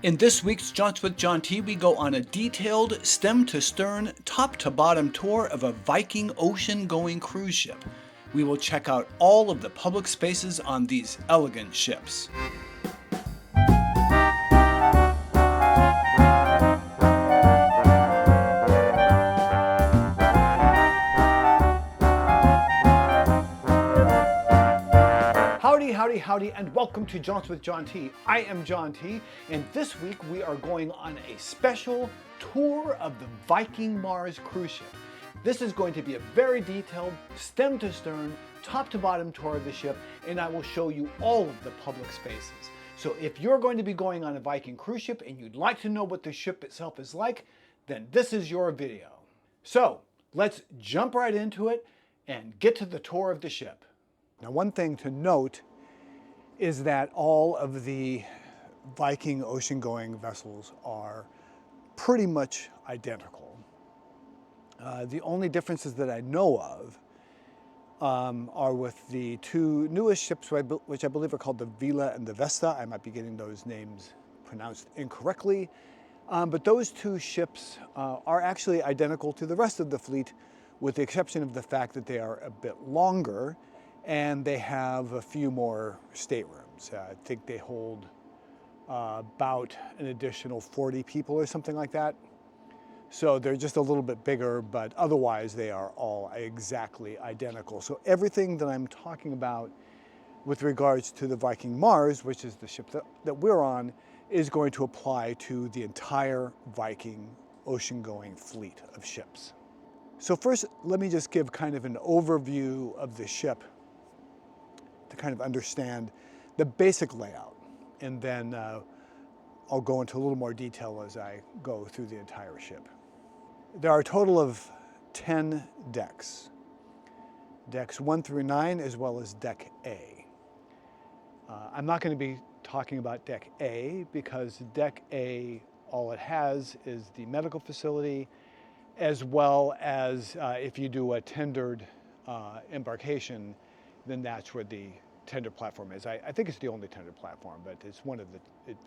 In this week's Jaunts with John T, we go on a detailed stem-to-stern, top-to-bottom tour of a Viking ocean-going cruise ship. We will check out all of the public spaces on these elegant ships. Howdy, and welcome to Jaunts with John T. I am John T, and this week we are going on a special tour of the Viking Mars cruise ship. This is going to be a very detailed, stem-to-stern, top-to-bottom tour of the ship, and I will show you all of the public spaces. So if you're going to be going on a Viking cruise ship and you'd like to know what the ship itself is like, then this is your video. So let's jump right into it and get to the tour of the ship. Now, one thing to note is that all of the Viking ocean-going vessels are pretty much identical. The only differences that I know of are with the two newest ships, which I believe are called the Vela and the Vesta. I might be getting those names pronounced incorrectly. But those two ships are actually identical to the rest of the fleet, with the exception of the fact that they are a bit longer and they have a few more staterooms. I think they hold about an additional 40 people or something like that. So they're just a little bit bigger, but otherwise they are all exactly identical. So everything that I'm talking about with regards to the Viking Mars, which is the ship that we're on, is going to apply to the entire Viking ocean-going fleet of ships. So first, let me just give kind of an overview of the ship to kind of understand the basic layout, and then I'll go into a little more detail as I go through the entire ship. There are a total of 10 decks. Decks 1 through 9, as well as Deck A. I'm not going to be talking about Deck A because Deck A, all it has is the medical facility, as well as if you do a tendered embarkation, then that's where the tender platform is. I think it's the only tender platform, but it's one of the,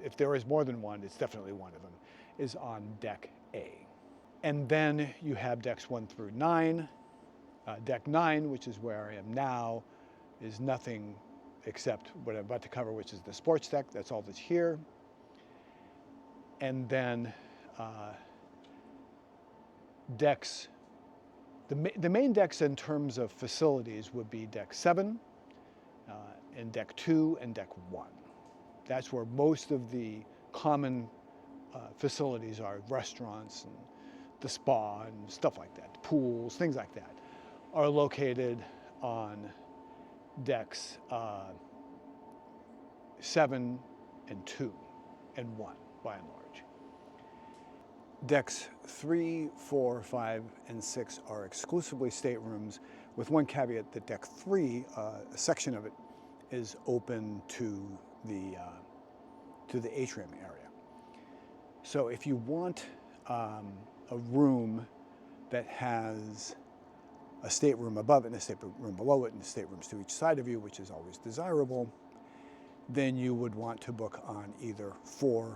if there is more than one, it's definitely one of them, is on Deck A. And then you have decks 1 through 9. Deck 9, which is where I am now, is nothing except what I'm about to cover, which is the sports deck. That's all that's here. And then decks, the main decks in terms of facilities would be Deck 7, and Deck 2 and Deck 1. That's where most of the common facilities are. Restaurants and the spa and stuff like that, pools, things like that, are located on decks 7 and 2 and 1 by and large. Decks 3, 4, 5, and 6 are exclusively staterooms, with one caveat that Deck 3, a section of it, is open to the atrium area. So if you want a room that has a stateroom above it and a stateroom below it and staterooms to each side of you, which is always desirable, then you would want to book on either 4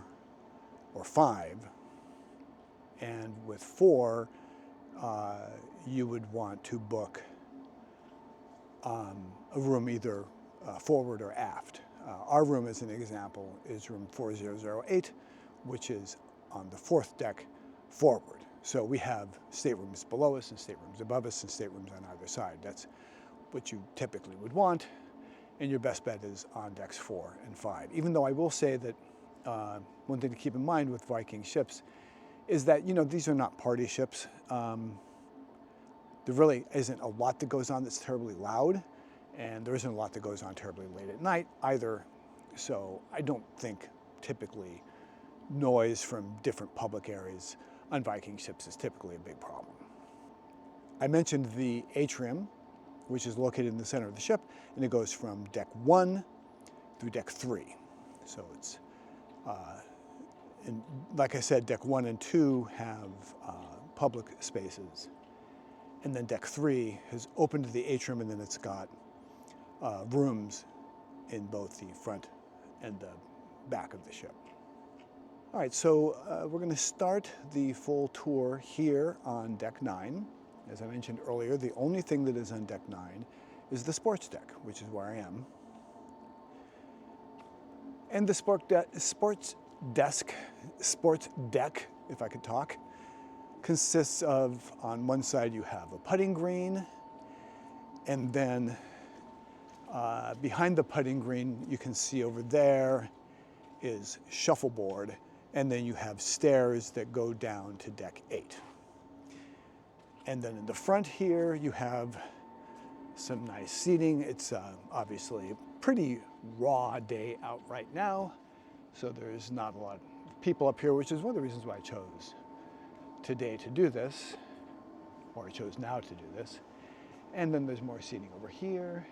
or 5. And with 4, you would want to book a room either forward or aft. Our room, as an example, is room 4008, which is on the 4th deck forward. So we have staterooms below us and staterooms above us and staterooms on either side. That's what you typically would want, and your best bet is on decks 4 and 5. Even though I will say that one thing to keep in mind with Viking ships is that, you know, these are not party ships. There really isn't a lot that goes on that's terribly loud, and there isn't a lot that goes on terribly late at night either. So I don't think typically noise from different public areas on Viking ships is typically a big problem. I mentioned the atrium, which is located in the center of the ship, and it goes from Deck 1 through Deck 3. So it's, and like I said, Deck 1 and 2 have public spaces. And then Deck 3 is open to the atrium, and then it's got rooms in both the front and the back of the ship. All right, so we're going to start the full tour here on deck 9. As I mentioned earlier, the only thing that is on deck 9 is the sports deck, which is where I am. And the sports deck, if I could talk, consists of, on one side you have a putting green, and then behind the putting green you can see over there is shuffleboard, and then you have stairs that go down to deck 8. And then in the front here you have some nice seating. It's obviously a pretty raw day out right now, so there's not a lot of people up here, which is one of the reasons why I chose today to do this, or I chose now to do this. And then there's more seating over here.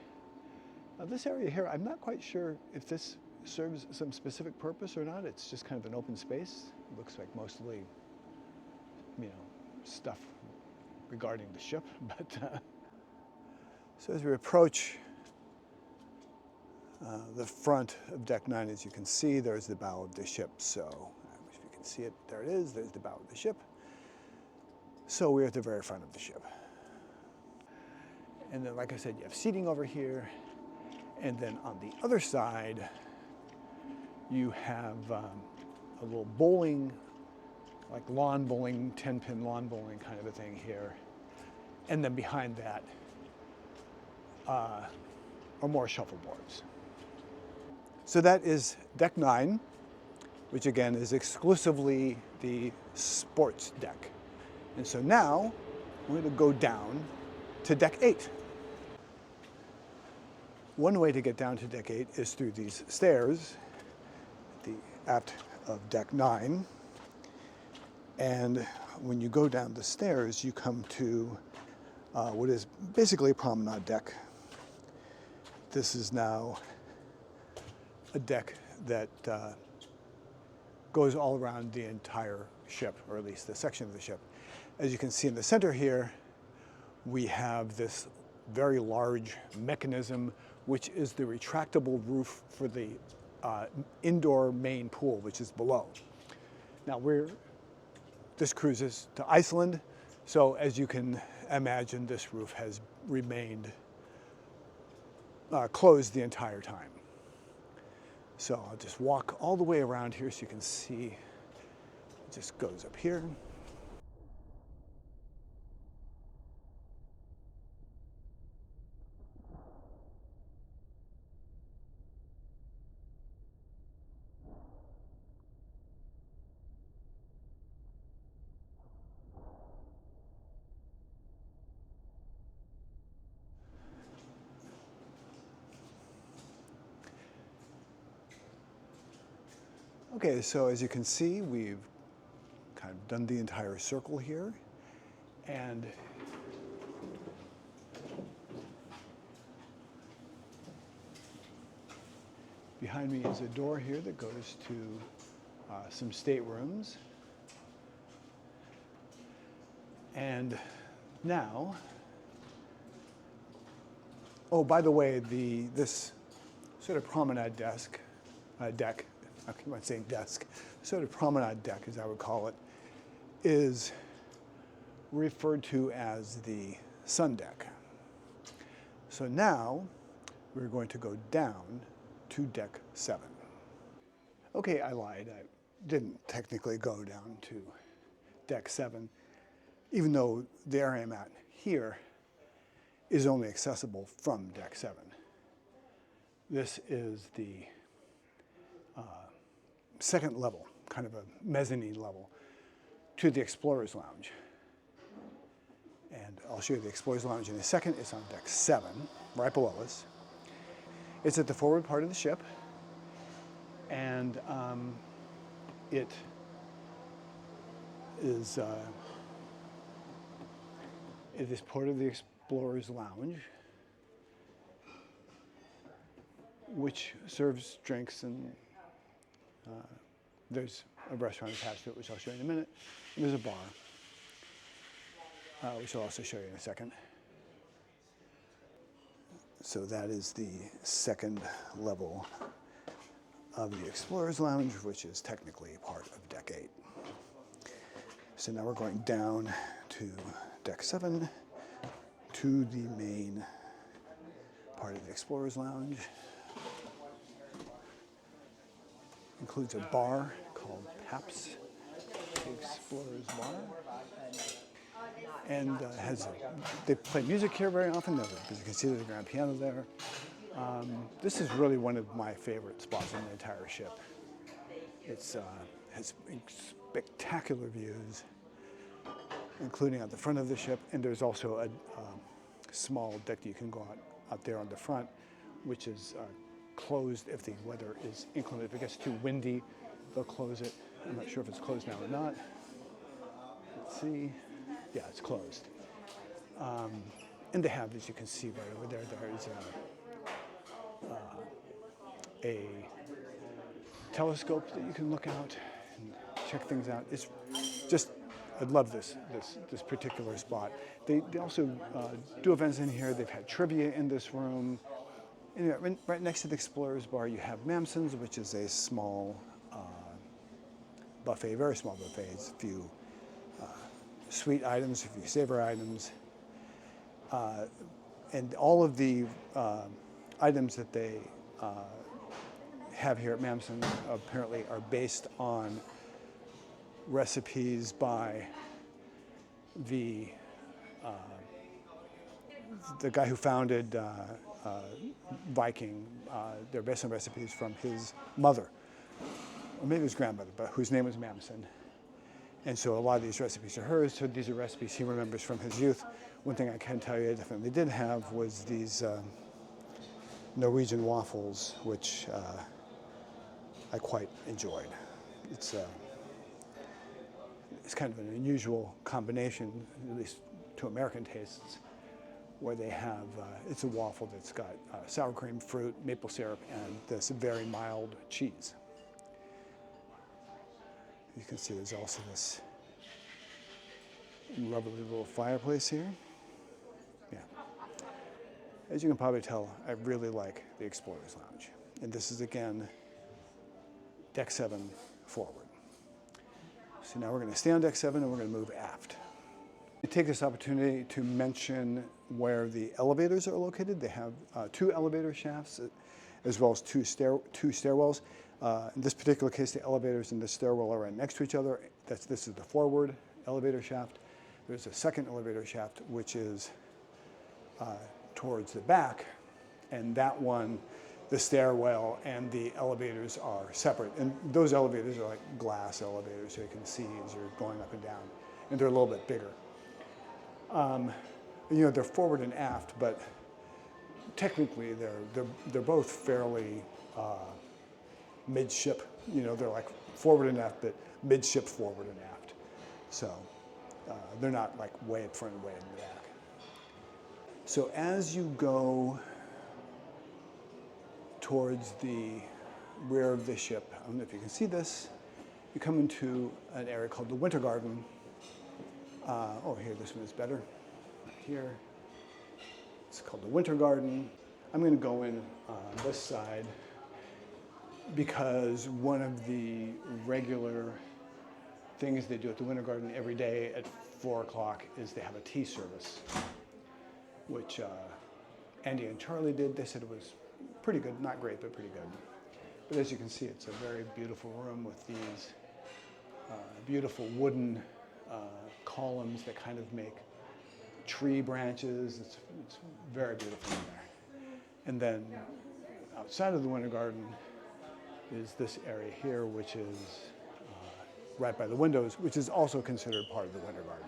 This area here, I'm not quite sure if this serves some specific purpose or not. It's just kind of an open space. It looks like mostly, you know, stuff regarding the ship, but so as we approach the front of deck 9, as you can see, there's the bow of the ship. So if you can see it, there it is. There's the bow of the ship. So we're at the very front of the ship. And then, like I said, you have seating over here. And then on the other side, you have a little bowling, like lawn bowling, 10-pin lawn bowling kind of a thing here. And then behind that are more shuffleboards. So that is deck 9, which again is exclusively the sports deck. And so now we're going to go down to deck 8. One way to get down to deck 8 is through these stairs at the aft of deck 9. And when you go down the stairs, you come to what is basically a promenade deck. This is now a deck that goes all around the entire ship, or at least the section of the ship. As you can see in the center here, we have this very large mechanism, which is the retractable roof for the indoor main pool, which is below. Now this cruises to Iceland, so as you can imagine, this roof has remained closed the entire time. So I'll just walk all the way around here so you can see it just goes up here. Okay, so as you can see, we've kind of done the entire circle here, and behind me is a door here that goes to some staterooms. And now, oh, by the way, this sort of promenade deck, I keep on saying desk, sort of promenade deck, as I would call it, is referred to as the sun deck. So now we're going to go down to deck 7. Okay, I lied. I didn't technically go down to deck 7, even though the area I'm at here is only accessible from deck 7. This is the second level, kind of a mezzanine level, to the Explorer's Lounge. And I'll show you the Explorer's Lounge in a second. It's on deck 7, right below us. It's at the forward part of the ship, and it is part of the Explorer's Lounge, which serves drinks, and there's a restaurant attached to it, which I'll show you in a minute. And there's a bar, which I'll also show you in a second. So that is the second level of the Explorer's Lounge, which is technically part of Deck 8. So now we're going down to Deck 7 to the main part of the Explorer's Lounge. Includes a bar called Paps, the Explorer's Bar. And they play music here very often, as you can see there's a grand piano there. This is really one of my favorite spots on the entire ship. It has spectacular views, including at the front of the ship, and there's also a small deck that you can go out there on the front, which is closed if the weather is inclement. If it gets too windy, they'll close it. I'm not sure if it's closed now or not. Let's see. Yeah, it's closed. And they have, as you can see right over there, there's a telescope that you can look out and check things out. It's just, I love this particular spot. They also do events in here. They've had trivia in this room. And right next to the Explorer's Bar, you have Mamson's, which is a small buffet, very small buffet. It's a few sweet items, a few savory items. And all of the items that they have here at Mamson's apparently are based on recipes by the guy who founded Viking. They're based on recipes from his mother, or maybe his grandmother, but whose name was Mamson. And so a lot of these recipes are hers, so these are recipes he remembers from his youth. One thing I can tell you I definitely did have was these Norwegian waffles, which I quite enjoyed. It's kind of an unusual combination, at least to American tastes, where they have, it's a waffle that's got sour cream, fruit, maple syrup, and this very mild cheese. You can see there's also this lovely little fireplace here. Yeah. As you can probably tell, I really like the Explorer's Lounge. And this is, again, Deck 7 forward. So now we're going to stay on Deck 7 and we're going to move aft. I take this opportunity to mention where the elevators are located. They have 2 elevator shafts as well as 2 stairwells. In this particular case, the elevators and the stairwell are right next to each other. This is the forward elevator shaft. There's a second elevator shaft, which is towards the back, and that one, the stairwell and the elevators are separate. And those elevators are like glass elevators, so you can see as you're going up and down, and they're a little bit bigger. You know, they're forward and aft, but technically they're both fairly midship. You know, they're like forward and aft, but midship, forward and aft. So they're not like way up front and way in the back. So as you go towards the rear of the ship, I don't know if you can see this, you come into an area called the Winter Garden. Oh, here, this one is better. Right here. It's called the Winter Garden. I'm going to go in on this side because one of the regular things they do at the Winter Garden every day at 4 o'clock is they have a tea service, which Andy and Charlie did. They said it was pretty good, not great, but pretty good. But as you can see, it's a very beautiful room with these beautiful wooden columns that kind of make tree branches. It's very beautiful in there. And then outside of the Winter Garden is this area here, which is right by the windows, which is also considered part of the Winter Garden.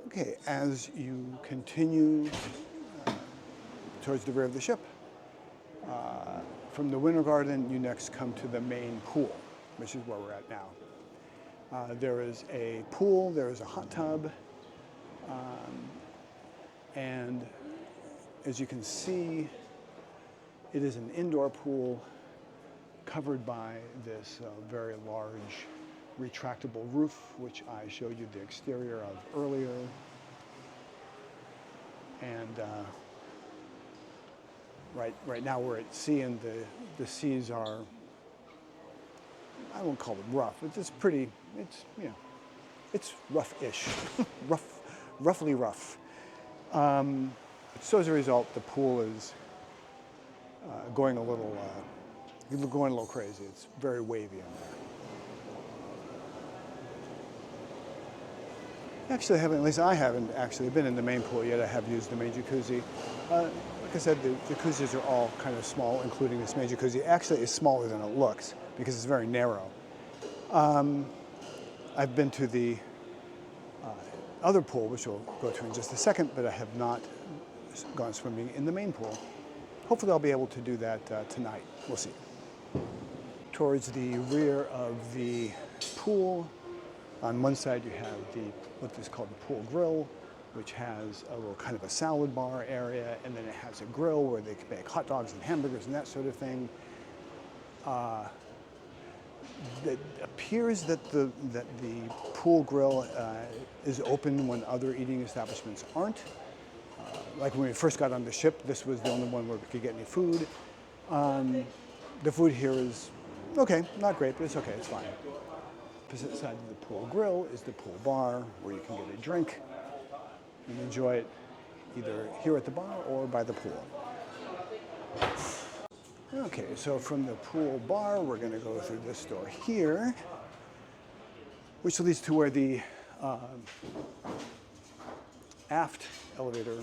Okay, as you continue towards the rear of the ship, from the Winter Garden, you next come to the main pool, which is where we're at now. There is a pool, there is a hot tub, and as you can see, it is an indoor pool covered by this very large retractable roof, which I showed you the exterior of earlier. And right now we're at sea, and the seas are, I won't call them rough, but it's pretty, it's rough-ish, roughly rough. So as a result, the pool is going a little crazy. It's very wavy in there. Actually, at least I haven't actually been in the main pool yet. I have used the main jacuzzi. Like I said, the jacuzzis are all kind of small, including this main jacuzzi. Actually, it's smaller than it looks because it's very narrow. I've been to the other pool, which we'll go to in just a second, but I have not gone swimming in the main pool. Hopefully I'll be able to do that tonight. We'll see. Towards the rear of the pool, on one side you have what is called the pool grill, which has a little kind of a salad bar area, and then it has a grill where they can bake hot dogs and hamburgers and that sort of thing. It appears that the pool grill is open when other eating establishments aren't. Like when we first got on the ship, this was the only one where we could get any food. The food here is okay, not great, but it's okay, it's fine. Opposite side of the pool grill is the pool bar, where you can get a drink and enjoy it either here at the bar or by the pool. Okay, so from the pool bar, we're going to go through this door here, which leads to where the aft elevator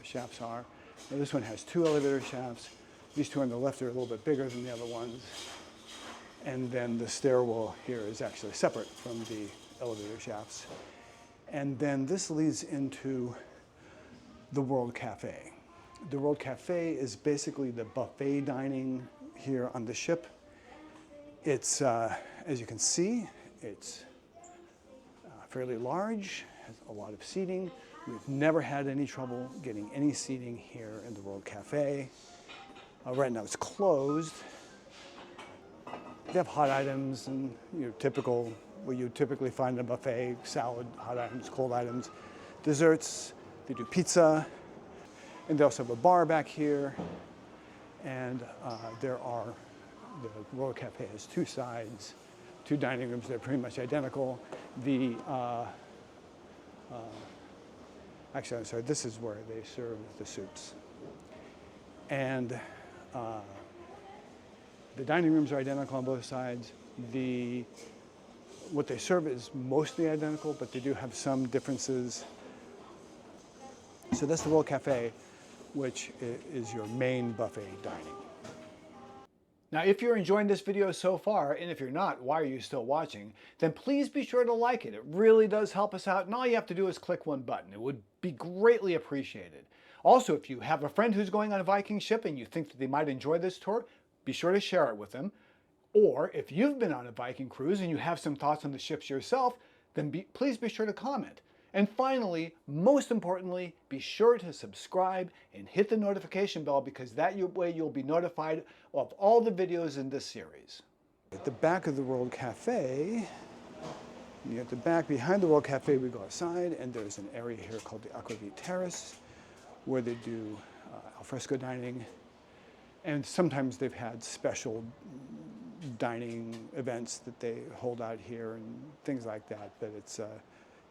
shafts are. Now, this one has 2 elevator shafts. These 2 on the left are a little bit bigger than the other ones. And then the stairwell here is actually separate from the elevator shafts. And then this leads into the World Cafe. The World Cafe is basically the buffet dining here on the ship. It's, as you can see, it's fairly large, has a lot of seating. We've never had any trouble getting any seating here in the World Cafe. Right now it's closed. They have hot items and typical, what you typically find in a buffet: salad, hot items, cold items, desserts. They do pizza. And they also have a bar back here. And the World Cafe has 2 sides, 2 dining rooms. They're pretty much identical. Actually, I'm sorry, this is where they serve the soups. And the dining rooms are identical on both sides. What they serve is mostly identical, but they do have some differences. So that's the World Cafe, which is your main buffet dining. Now, if you're enjoying this video so far, and if you're not, why are you still watching? Then please be sure to like it. It really does help us out, and all you have to do is click one button. It would be greatly appreciated. Also, if you have a friend who's going on a Viking ship and you think that they might enjoy this tour, be sure to share it with them. Or if you've been on a Viking cruise and you have some thoughts on the ships yourself, then please be sure to comment. And finally, most importantly, be sure to subscribe and hit the notification bell, because that way you'll be notified of all the videos in this series. At the back of the World Cafe, at the back behind the World Cafe, we go outside, and there's an area here called the Aquavit Terrace, where they do alfresco dining. And sometimes they've had special dining events that they hold out here and things like that, but it's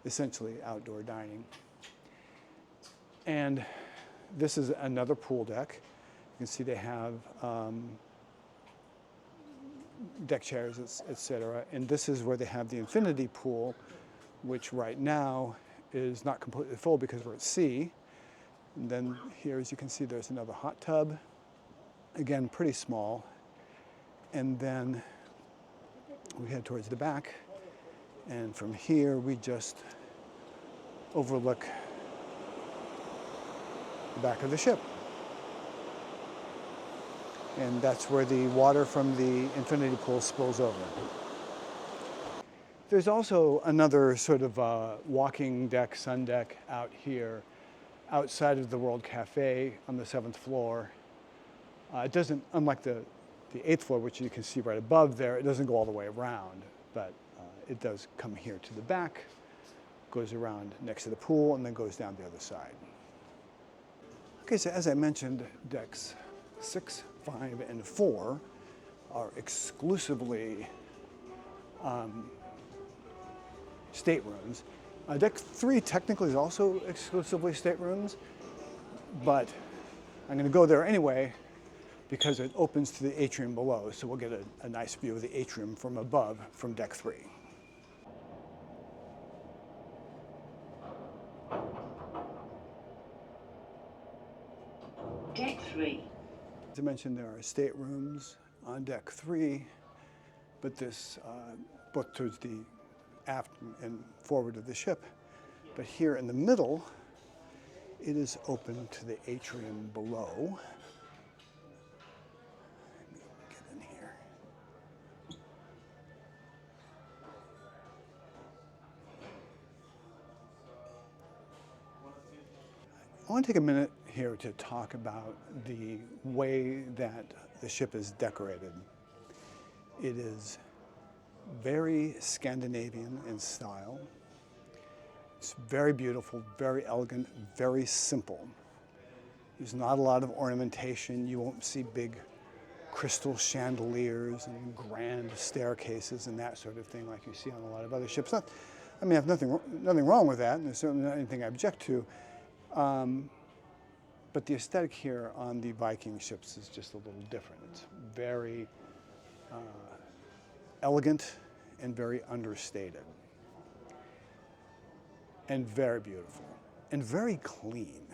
essentially outdoor dining. And this is another pool deck. You can see they have deck chairs, etc. And this is where they have the infinity pool, which right now is not completely full because we're at sea. And then here, as you can see, there's another hot tub. Again, pretty small. And then we head towards the back. And from here, we just overlook the back of the ship. And that's where the water from the infinity pool spills over. There's also another sort of walking deck, sun deck out here, outside of the World Cafe on the 7th floor. It doesn't, unlike the the 8th floor, which you can see right above there, it doesn't go all the way around, but it does come here to the back, goes around next to the pool, and then goes down the other side. Okay, so as I mentioned, decks 6, 5, and 4 are exclusively staterooms. Deck 3 technically is also exclusively staterooms, but I'm going to go there anyway because it opens to the atrium below, so we'll get a nice view of the atrium from above from deck 3. Deck 3. As I mentioned, there are staterooms on deck 3, but this both towards the aft and forward of the ship. But here in the middle, it is open to the atrium below. Let me get in here. I want to take a minute here to talk about the way that the ship is decorated. It is very Scandinavian in style. It's very beautiful, very elegant, very simple. There's not a lot of ornamentation. You won't see big crystal chandeliers and grand staircases and that sort of thing like you see on a lot of other ships. I mean, I have nothing wrong with that, and there's certainly not anything I object to. But the aesthetic here on the Viking ships is just a little different. It's very elegant and very understated, and very beautiful, and very clean.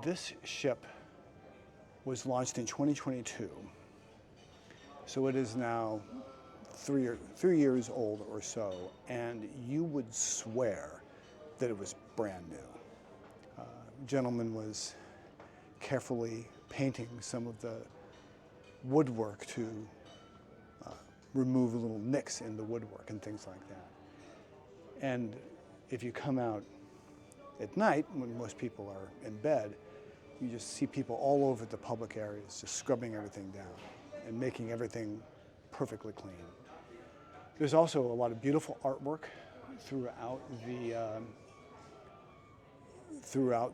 This ship was launched in 2022, so it is now 3 years old or so, and you would swear that it was brand new. A gentleman was carefully painting some of the woodwork to remove little nicks in the woodwork and things like that. And if you come out at night, when most people are in bed, you just see people all over the public areas just scrubbing everything down and making everything perfectly clean. There's also a lot of beautiful artwork throughout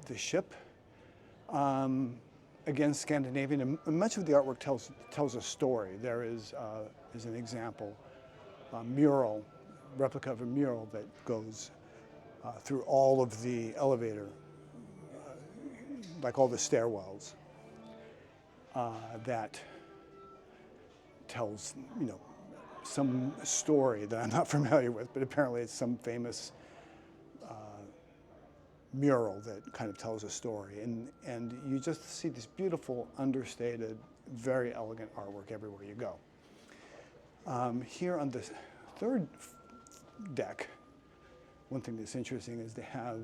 the ship. Again, Scandinavian, and much of the artwork tells a story. There is an example, a mural, replica of a mural that goes through all of the elevator, like all the stairwells, that tells, some story that I'm not familiar with, but apparently it's some famous mural that kind of tells a story. And you just see this beautiful, understated, very elegant artwork everywhere you go. Here on the 3rd deck, one thing that's interesting is they have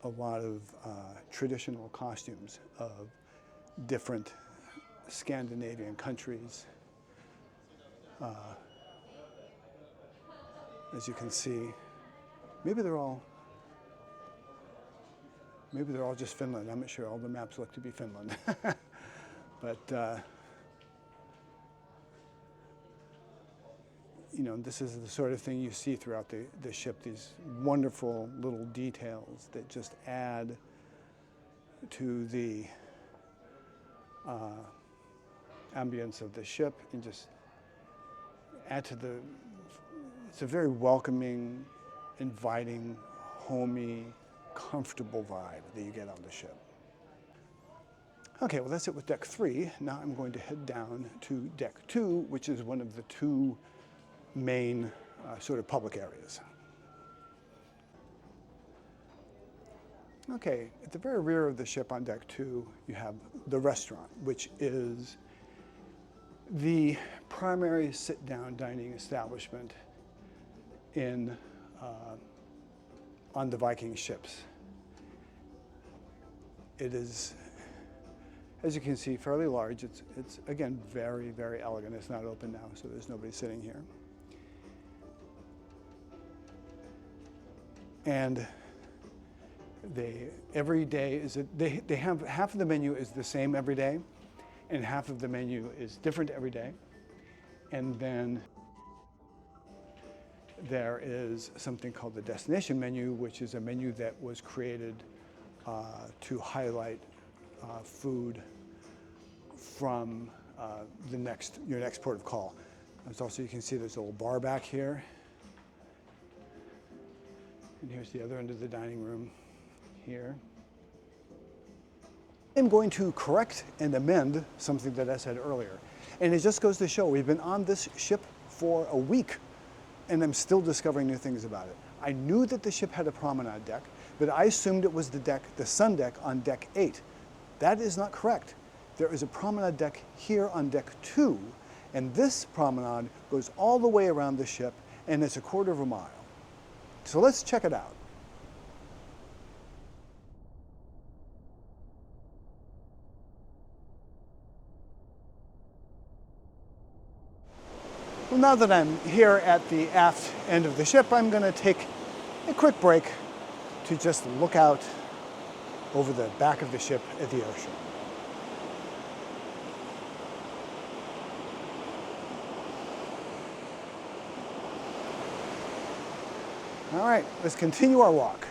a lot of traditional costumes of different Scandinavian countries. As you can see, maybe they're all just Finland. I'm not sure. All the maps look to be Finland. But this is the sort of thing you see throughout the ship, these wonderful little details that just add to the ambience of the ship and just add to it's a very welcoming, inviting, homey, comfortable vibe that you get on the ship. Okay, well that's it with deck 3. Now I'm going to head down to deck 2, which is one of the 2 main sort of public areas. Okay, at the very rear of the ship on deck 2, you have the restaurant, which is the primary sit-down dining establishment on the Viking ships. It is, as you can see, fairly large. It's again very, very elegant. It's not open now, so there's nobody sitting here. And Every day is they have half of the menu is the same every day, and half of the menu is different every day. And then there is something called the destination menu, which is a menu that was created to highlight food from your next port of call. There's also, you can see there's a little bar back here. And here's the other end of the dining room here. I'm going to correct and amend something that I said earlier. And it just goes to show we've been on this ship for a week and I'm still discovering new things about it. I knew that the ship had a promenade deck, but I assumed it was the sun deck on deck 8. That is not correct. There is a promenade deck here on deck 2, and this promenade goes all the way around the ship, and it's a 1/4 mile. So let's check it out. Well, now that I'm here at the aft end of the ship, I'm going to take a quick break to just look out over the back of the ship at the ocean. All right, let's continue our walk.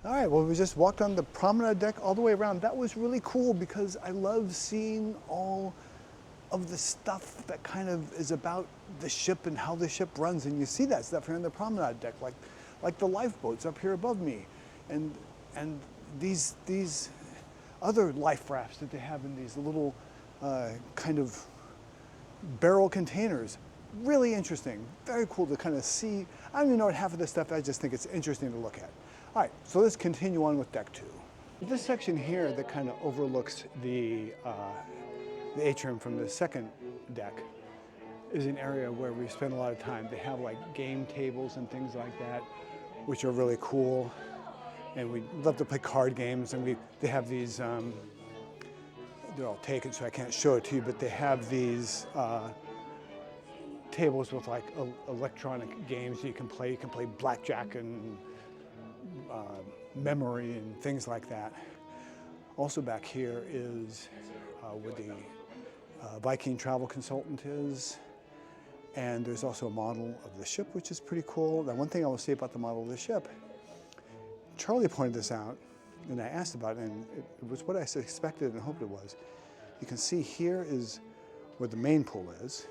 All right, well, we just walked on the promenade deck all the way around. That was really cool because I love seeing all of the stuff that kind of is about the ship and how the ship runs. And you see that stuff here on the promenade deck, like the lifeboats up here above me, and these other life rafts that they have in these little kind of barrel containers. Really interesting, very cool to kind of see. I don't even know what half of this stuff, I just think it's interesting to look at. All right, so let's continue on with deck 2. This section here that kind of overlooks the atrium from the second deck is an area where we spend a lot of time. They have like game tables and things like that, which are really cool. And we love to play card games, and they have these, they're all taken so I can't show it to you, but they have these tables with like electronic games you can play. You can play blackjack and memory and things like that. Also back here is where the Viking travel consultant is. And there's also a model of the ship, which is pretty cool. Now, one thing I will say about the model of the ship, Charlie pointed this out, and I asked about it, and it was what I expected and hoped it was. You can see here is where the main pool is,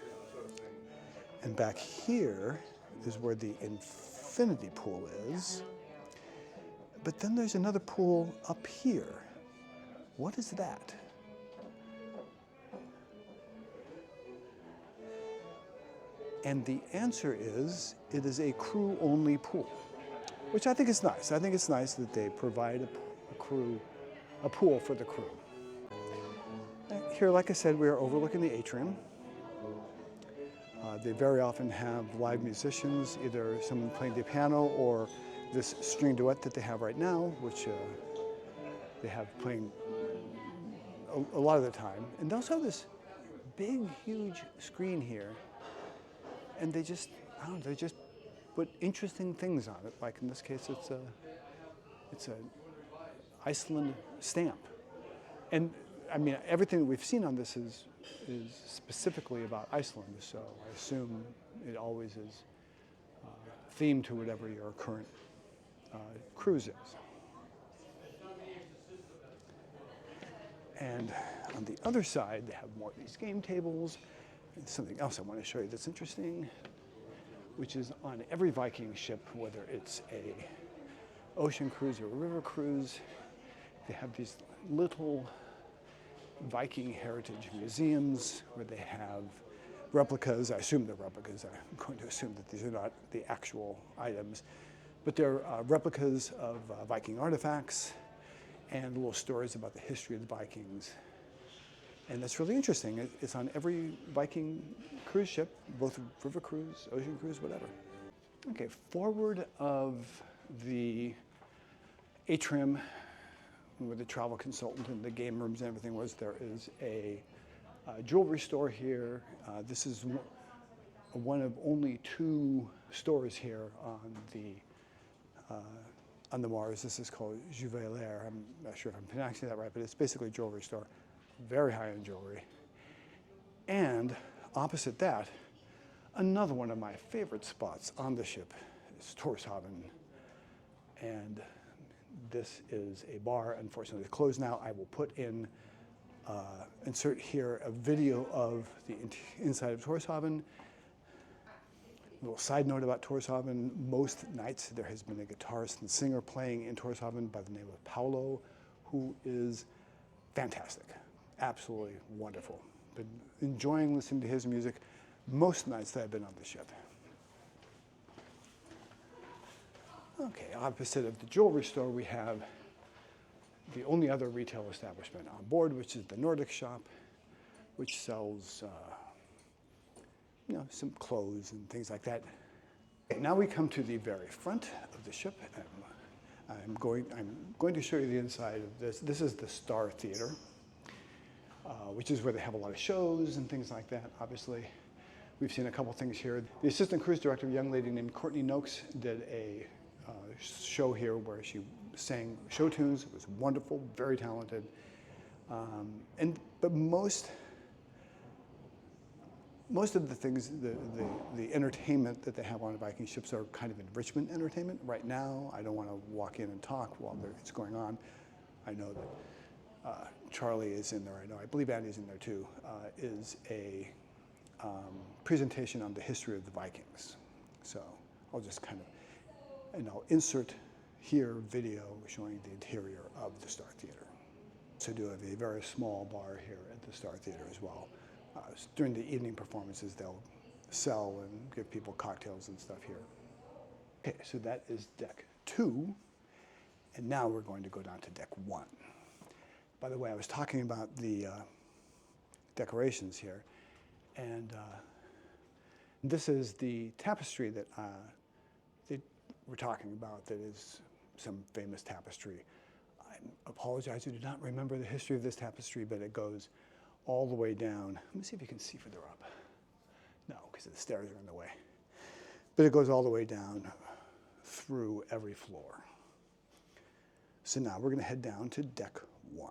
and back here is where the infinity pool is. But then there's another pool up here. What is that? And the answer is, it is a crew-only pool, which I think is nice. I think it's nice that they provide a pool for the crew. Here, like I said, we are overlooking the atrium. They very often have live musicians, either someone playing the piano or this string duet that they have right now, which they have playing a lot of the time. And they also have this big, huge screen here. And they just, I don't know, they just put interesting things on it. Like in this case, it's a Iceland stamp. And I mean, everything that we've seen on this is specifically about Iceland. So I assume it always is themed to whatever your current cruise is. And on the other side, they have more of these game tables. And something else I want to show you that's interesting, which is on every Viking ship, whether it's a ocean cruise or a river cruise, they have these little Viking heritage museums where they have replicas. I assume they're replicas. I'm going to assume that these are not the actual items, but they're replicas of Viking artifacts and little stories about the history of the Vikings. And that's really interesting. It's on every Viking cruise ship, both river cruise, ocean cruise, whatever. Okay, forward of the atrium where the travel consultant and the game rooms and everything was, there is a jewelry store here. This is one of only 2 stores here on the Mars. This is called Juvélaire. I'm not sure if I'm pronouncing that right, but it's basically a jewelry store. Very high-end jewelry. And opposite that, another one of my favorite spots on the ship is Tórshavn. And this is a bar. Unfortunately, it's closed now. I will put in, insert here a video of the inside of Tórshavn. A little side note about Tórshavn, most nights there has been a guitarist and singer playing in Tórshavn by the name of Paolo, who is fantastic, absolutely wonderful. Been enjoying listening to his music most nights that I've been on the ship. Okay, opposite of the jewelry store, we have the only other retail establishment on board, which is the Nordic shop, which sells some clothes and things like that. Okay, now we come to the very front of the ship. I'm going to show you the inside of this. This is the Star Theater, which is where they have a lot of shows and things like that, obviously. We've seen a couple things here. The assistant cruise director, a young lady named Courtney Noakes, did a show here where she sang show tunes. It was wonderful, very talented. But most of the things, the entertainment that they have on the Viking ships are kind of enrichment entertainment. Right now, I don't want to walk in and talk while it's going on. I know that Charlie is in there. I believe Andy's in there too. Is a presentation on the history of the Vikings. So I'll just kind of, and I'll insert here video showing the interior of the Star Theater. So do have a very small bar here at the Star Theater as well. During the evening performances, they'll sell and give people cocktails and stuff here. Okay, so that is deck 2, and now we're going to go down to deck 1. By the way, I was talking about the decorations here, and this is the tapestry that we're talking about, that is some famous tapestry. I apologize, I do not remember the history of this tapestry, but it goes all the way down. Let me see if you can see further up. No, because the stairs are in the way. But it goes all the way down through every floor. So now we're going to head down to deck 1.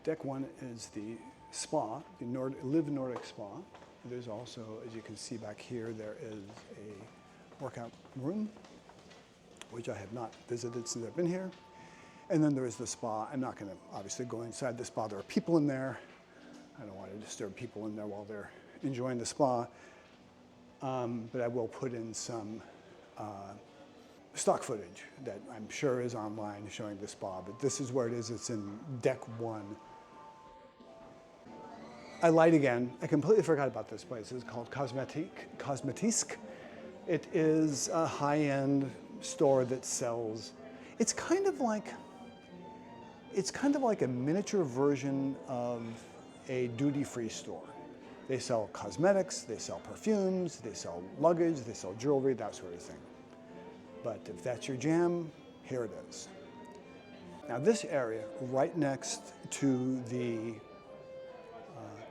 Deck 1 is the spa, the Live Nordic Spa. There's also, as you can see back here, there is a workout room, which I have not visited since I've been here. And then there is the spa. I'm not going to obviously go inside the spa. There are people in there. I don't want to disturb people in there while they're enjoying the spa. But I will put in some stock footage that I'm sure is online showing the spa. But this is where it is. It's in deck 1. I lied again. I completely forgot about this place. It's called Kosmetisk. It is a high-end store that sells. It's kind of like a miniature version of a duty-free store. They sell cosmetics, they sell perfumes, they sell luggage, they sell jewelry, that sort of thing. But if that's your jam, here it is. Now this area, right next to the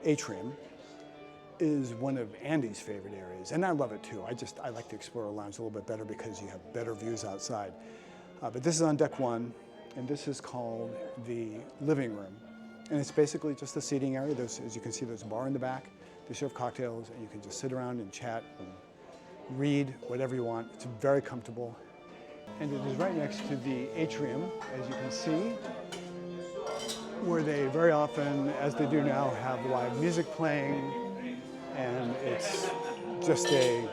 atrium, is one of Andy's favorite areas, and I love it too. I like the Explorer Lounge a little bit better because you have better views outside. But this is on deck 1, and this is called the living room. And it's basically just a seating area. As you can see, there's a bar in the back. They serve cocktails, and you can just sit around and chat and read whatever you want. It's very comfortable. And it is right next to the atrium, as you can see, where they very often, as they do now, have live music playing. And it's just a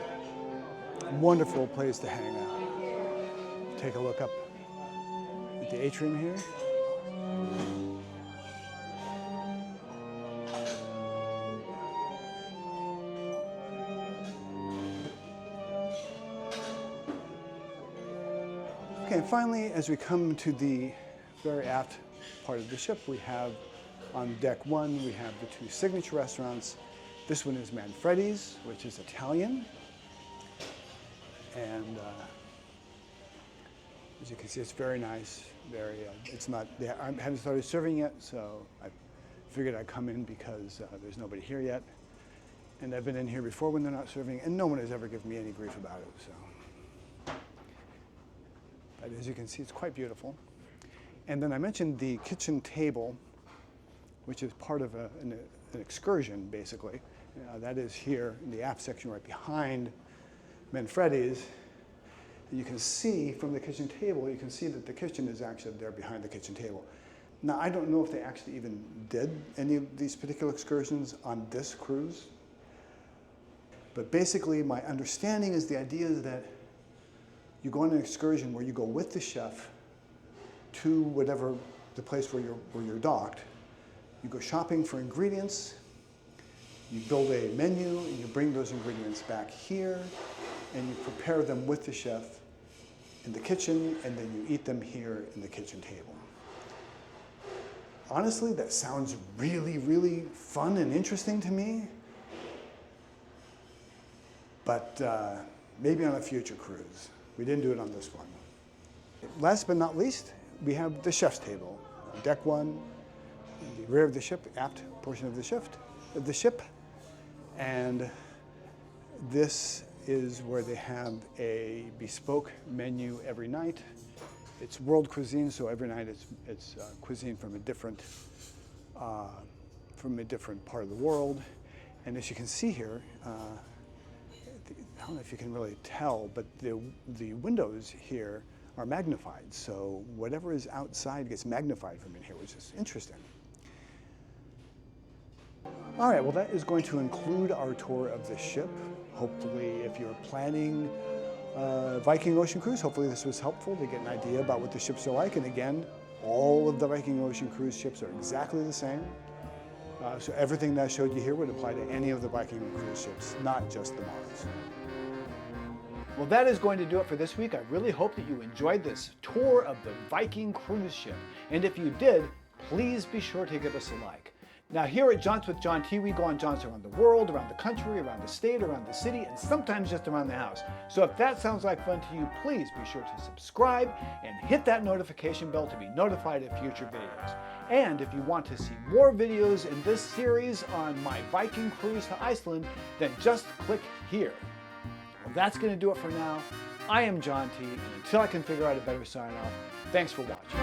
wonderful place to hang out. Take a look up at the atrium here. Okay, and finally, as we come to the very aft part of the ship, we have On deck one, we have the two signature restaurants. This one is Manfredi's, which is Italian. And as you can see, it's very nice. It's not, I haven't started serving yet, so I figured I'd come in because there's nobody here yet. And I've been in here before when they're not serving, and no one has ever given me any grief about it. So, but as you can see, it's quite beautiful. And then I mentioned the kitchen table, which is part of an excursion, basically. That is here in the aft section right behind Manfredi's. And you can see from the kitchen table, you can see that the kitchen is actually there behind the kitchen table. Now, I don't know if they actually even did any of these particular excursions on this cruise. But basically, my understanding is the idea is that you go on an excursion where you go with the chef to whatever the place where you're docked. You go shopping for ingredients, you build a menu, and you bring those ingredients back here, and you prepare them with the chef in the kitchen, and then you eat them here in the kitchen table. Honestly, that sounds really, really fun and interesting to me, but maybe on a future cruise. We didn't do it on this one. Last but not least, we have the chef's table. Deck one, the rear of the ship, aft portion of the ship, and this is where they have a bespoke menu every night. It's world cuisine, so every night it's cuisine from a different part of the world. And as you can see here, I don't know if you can really tell, but the windows here are magnified. So whatever is outside gets magnified from in here, which is interesting. All right, well, that is going to include our tour of the ship. Hopefully, if you're planning a Viking Ocean cruise, hopefully this was helpful to get an idea about what the ships are like. And again, all of the Viking Ocean cruise ships are exactly the same. So everything that I showed you here would apply to any of the Viking cruise ships, not just the Mars. Well, that is going to do it for this week. I really hope that you enjoyed this tour of the Viking cruise ship. And if you did, please be sure to give us a like. Now, here at Jaunts with John T, we go on jaunts around the world, around the country, around the state, around the city, and sometimes just around the house. So if that sounds like fun to you, please be sure to subscribe and hit that notification bell to be notified of future videos. And if you want to see more videos in this series on my Viking cruise to Iceland, then just click here. Well, that's going to do it for now. I am John T, and until I can figure out a better sign off, thanks for watching.